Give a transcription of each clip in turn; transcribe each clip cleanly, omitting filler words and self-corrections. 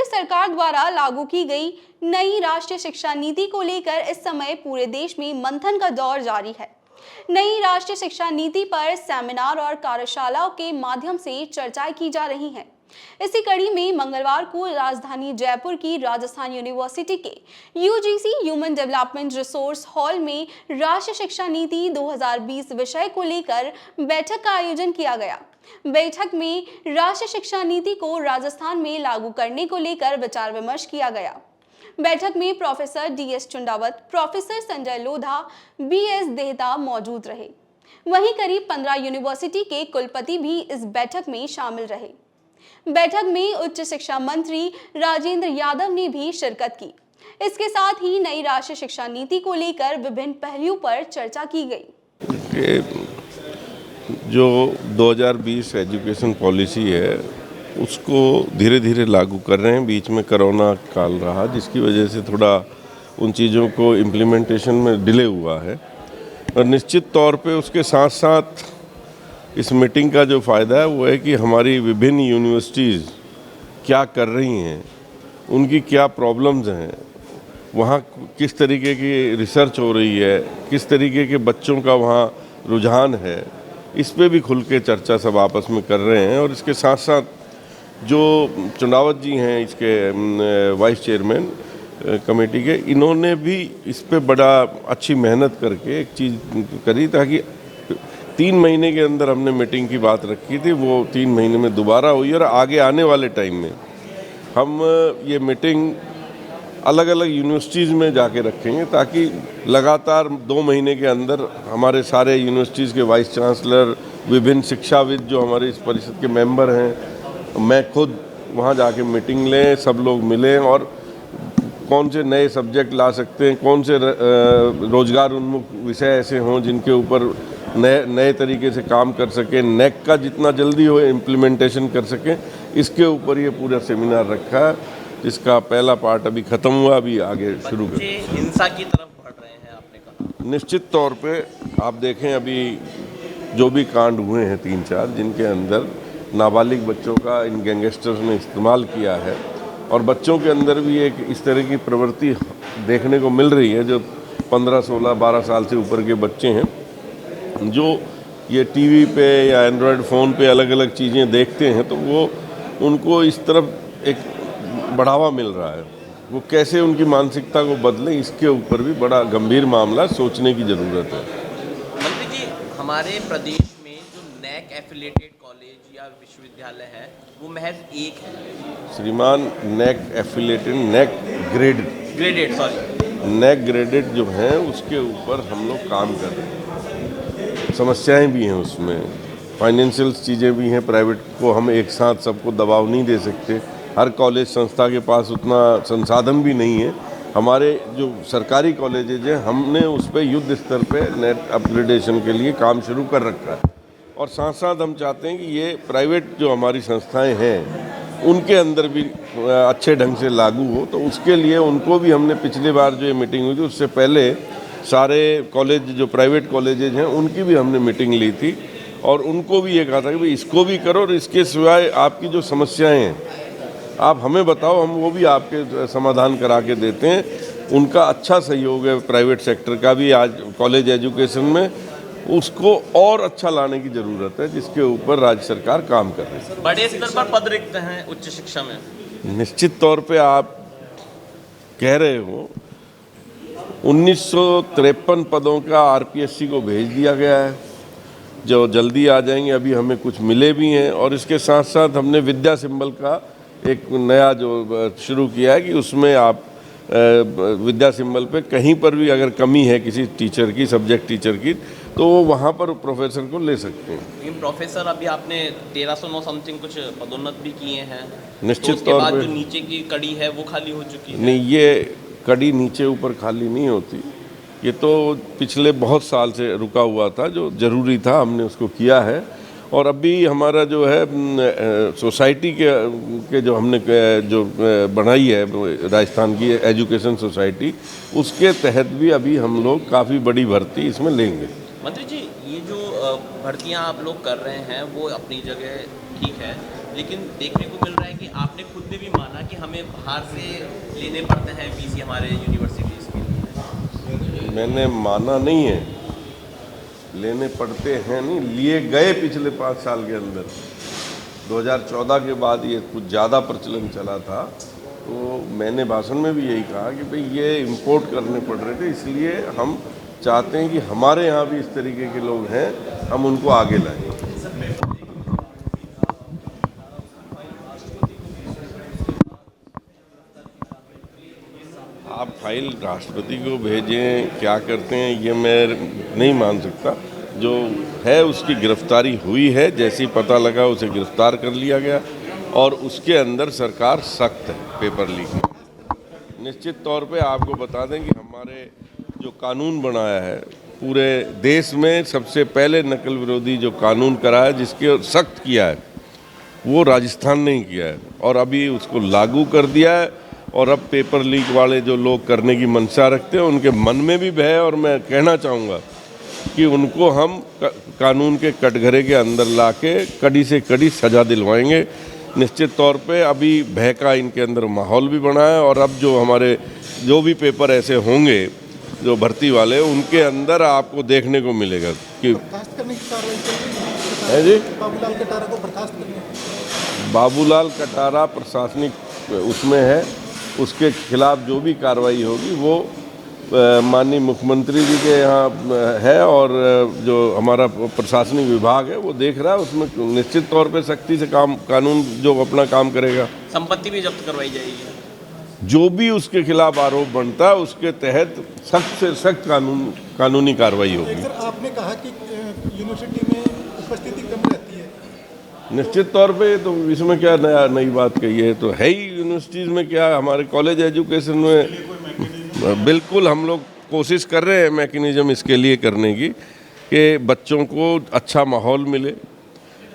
केंद्र सरकार द्वारा लागू की गई नई राष्ट्रीय शिक्षा नीति को लेकर इस समय पूरे देश में मंथन का दौर जारी है। नई राष्ट्रीय शिक्षा नीति पर सेमिनार और कार्यशालाओं के माध्यम से चर्चाएं की जा रही हैं। इसी कड़ी में मंगलवार को राजधानी जयपुर की राजस्थान यूनिवर्सिटी के UGC human development resource hall में राष्ट्रीय शिक्षा नीति 2020 विषय को लेकर बैठक का आयोजन किया गया। बैठक में राष्ट्रीय शिक्षा नीति को राजस्थान में लागू करने को लेकर विचार विमर्श किया गया। बैठक में professor DS Chundawat, professor Sanjay Lodha, BS Dehta मौजूद रहे। वहीं करीब 15 यूनिवर्सिटी के कुलपति भी इस बैठक में शामिल रहे। बैठक में उच्च शिक्षा मंत्री राजेंद्र यादव ने भी शिरकत की। इसके साथ ही नई राष्ट्रीय शिक्षा नीति को लेकर विभिन्न पहलुओं पर चर्चा की गई। जो 2020 एजुकेशन पॉलिसी है उसको धीरे धीरे लागू कर रहे हैं। बीच में कोरोना काल रहा जिसकी वजह से थोड़ा उन चीज़ों को इम्प्लीमेंटेशन में डिले हुआ है, और निश्चित तौर पे उसके साथ साथ इस मीटिंग का जो फ़ायदा है वो है कि हमारी विभिन्न यूनिवर्सिटीज़ क्या कर रही हैं, उनकी क्या प्रॉब्लम्स हैं, वहाँ किस तरीके की रिसर्च हो रही है, किस तरीके के बच्चों का वहाँ रुझान है, इस पे भी खुल के चर्चा सब आपस में कर रहे हैं। और इसके साथ साथ जो चुंडावत जी हैं इसके वाइस चेयरमैन कमेटी के, इन्होंने भी इस पे बड़ा अच्छी मेहनत करके एक चीज़ करी, ताकि 3 महीने के अंदर हमने मीटिंग की बात रखी थी, वो 3 महीने में दोबारा हुई। और आगे आने वाले टाइम में हम ये मीटिंग अलग अलग यूनिवर्सिटीज़ में जाके रखेंगे, ताकि लगातार 2 महीने के अंदर हमारे सारे यूनिवर्सिटीज़ के वाइस चांसलर, विभिन्न शिक्षाविद जो हमारे इस परिषद के मेंबर हैं, मैं खुद वहाँ जाके मीटिंग लें, सब लोग मिलें और कौन से नए सब्जेक्ट ला सकते हैं, कौन से रोजगार उन्मुख विषय ऐसे हों जिनके ऊपर नए तरीके से काम कर सकें, नेक का जितना जल्दी हो इम्प्लीमेंटेशन कर सकें, इसके ऊपर ये पूरा सेमिनार रखा है, जिसका पहला पार्ट अभी ख़त्म हुआ, अभी आगे शुरू कर। हिंसा की तरफ बढ़ रहे हैं आपने कहा। निश्चित तौर पे आप देखें अभी जो भी कांड हुए हैं 3-4 जिनके अंदर नाबालिग बच्चों का इन गैंगस्टर्स ने इस्तेमाल किया है, और बच्चों के अंदर भी एक इस तरह की प्रवृत्ति देखने को मिल रही है, जो 15, 16, 12 साल से ऊपर के बच्चे हैं जो ये टीवी पे या एंड्रॉयड फ़ोन पे अलग अलग चीज़ें देखते हैं, तो वो उनको इस तरफ एक बढ़ावा मिल रहा है। वो कैसे उनकी मानसिकता को बदलें, इसके ऊपर भी बड़ा गंभीर मामला सोचने की ज़रूरत है। मंत्री जी, हमारे प्रदेश में जो नैक एफिलिएटेड कॉलेज या विश्वविद्यालय है वो महज एक है। श्रीमान, नैक एफिलिएटेड, नैक ग्रेडेड जो हैं उसके ऊपर हम लोग काम कर रहे हैं। समस्याएं भी हैं उसमें, फाइनेंशियल चीज़ें भी हैं, प्राइवेट को हम एक साथ सबको दबाव नहीं दे सकते, हर कॉलेज संस्था के पास उतना संसाधन भी नहीं है। हमारे जो सरकारी कॉलेजेज हैं हमने उस पर युद्ध स्तर पे नेट अपग्रेडेशन के लिए काम शुरू कर रखा है, और साथ साथ हम चाहते हैं कि ये प्राइवेट जो हमारी संस्थाएं हैं उनके अंदर भी अच्छे ढंग से लागू हो। तो उसके लिए उनको भी हमने पिछली बार जो ये मीटिंग हुई थी उससे पहले सारे कॉलेज जो प्राइवेट कॉलेजेज हैं उनकी भी हमने मीटिंग ली थी, और उनको भी ये कहा था कि भाई इसको भी करो, और इसके सिवाय आपकी जो समस्याएं हैं आप हमें बताओ, हम वो भी आपके समाधान करा के देते हैं। उनका अच्छा सहयोग है प्राइवेट सेक्टर का भी आज कॉलेज एजुकेशन में, उसको और अच्छा लाने की ज़रूरत है, जिसके ऊपर राज्य सरकार काम कर रही है। बड़े स्तर पर पद रिक्त हैं उच्च शिक्षा में। निश्चित तौर पे आप कह रहे हो, 1953 पदों का आरपीएससी को भेज दिया गया है, जो जल्दी आ जाएंगे। अभी हमें कुछ मिले भी हैं, और इसके साथ साथ हमने विद्या सिंबल का एक नया जो शुरू किया है कि उसमें आप विद्या सिंबल पे कहीं पर भी अगर कमी है किसी टीचर की, सब्जेक्ट टीचर की, तो वो वहाँ पर प्रोफेसर को ले सकते हैं। लेकिन प्रोफेसर अभी आपने 1309 समथिंग कुछ पदोन्नत भी किए हैं, निश्चित तौर पर जो नीचे की कड़ी है वो खाली हो चुकी है। नहीं, ये कड़ी नीचे ऊपर खाली नहीं होती, ये तो पिछले बहुत साल से रुका हुआ था, जो ज़रूरी था हमने उसको किया है। और अभी हमारा जो है सोसाइटी के जो हमने जो बनाई है राजस्थान की एजुकेशन सोसाइटी, उसके तहत भी अभी हम लोग काफ़ी बड़ी भर्ती इसमें लेंगे। मंत्री जी, ये जो भर्तियां आप लोग कर रहे हैं वो अपनी जगह ठीक है, लेकिन देखने को मिल रहा है कि आपने खुद ने भी माना कि हमें बाहर से लेने पड़ते हैं वीसी हमारे यूनिवर्सिटीज़ के। मैंने माना नहीं है, लेने पड़ते हैं नहीं, लिए गए पिछले 5 साल के अंदर। 2014 के बाद ये कुछ ज़्यादा प्रचलन चला था, तो मैंने भाषण में भी यही कहा कि भाई ये इंपोर्ट करने पड़ रहे थे, इसलिए हम चाहते हैं कि हमारे यहाँ भी इस तरीके के लोग हैं, हम उनको आगे लाएं। आप फाइल राष्ट्रपति को भेजें, क्या करते हैं ये मैं नहीं मान सकता। जो है उसकी गिरफ्तारी हुई है, जैसे ही पता लगा उसे गिरफ्तार कर लिया गया, और उसके अंदर सरकार सख्त है पेपर लीक में। निश्चित तौर पे आपको बता दें कि हमारे जो कानून बनाया है, पूरे देश में सबसे पहले नकल विरोधी जो कानून कराया, जिसके सख्त किया है, वो राजस्थान ने ही किया है, और अभी उसको लागू कर दिया है। और अब पेपर लीक वाले जो लोग करने की मंशा रखते हैं, उनके मन में भी भय है, और मैं कहना चाहूँगा कि उनको हम कानून के कटघरे के अंदर लाके कड़ी से कड़ी सज़ा दिलवाएंगे। निश्चित तौर पे अभी भय का इनके अंदर माहौल भी बना है, और अब जो हमारे जो भी पेपर ऐसे होंगे जो भर्ती वाले, उनके अंदर आपको देखने को मिलेगा कि बर्खास्त करने की कार्रवाई चल रही है जी। बाबूलाल कटारा को बर्खास्त करने। बाबूलाल कटारा प्रशासनिक उसमें है, उसके खिलाफ जो भी कार्रवाई होगी वो माननीय मुख्यमंत्री जी के यहाँ है, और जो हमारा प्रशासनिक विभाग है वो देख रहा है। उसमें निश्चित तौर पे सख्ती से कानून जो अपना काम करेगा। संपत्ति भी जब्त करवाई जाएगी। जो भी उसके खिलाफ आरोप बनता है, उसके तहत सख्त से सख्त कानूनी कार्रवाई होगी। सर, आपने कहा कि यूनिवर्सिटी में उपस्थिति कम रहती है। निश्चित तौर पे, तो इसमें क्या नई बात कही है, तो है ही यूनिवर्सिटीज़ में। क्या हमारे कॉलेज एजुकेशन में बिल्कुल हम लोग कोशिश कर रहे हैं मैकेनिज्म इसके लिए करने की कि बच्चों को अच्छा माहौल मिले।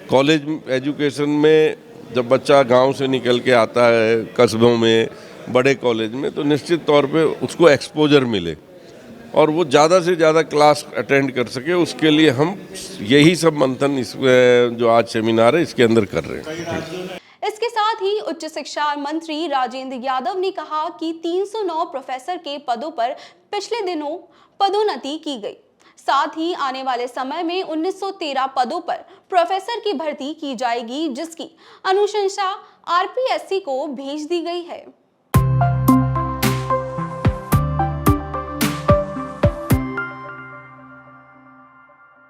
कॉलेज एजुकेशन में जब बच्चा गांव से निकल के आता है कस्बों में, बड़े कॉलेज में, तो निश्चित तौर पे उसको एक्सपोजर मिले और वो ज़्यादा से ज़्यादा क्लास अटेंड कर सके। उसके लिए हम यही सब मंथन इस जो आज सेमिनार है इसके अंदर कर रहे हैं। इसके साथ ही उच्च शिक्षा मंत्री राजेंद्र यादव ने कहा कि 309 प्रोफेसर के पदों पर पिछले दिनों पदोन्नति की गई। साथ ही आने वाले समय में 1913 पदों पर प्रोफेसर की भर्ती की जाएगी, जिसकी अनुशंसा आरपीएससी को भेज दी गई है।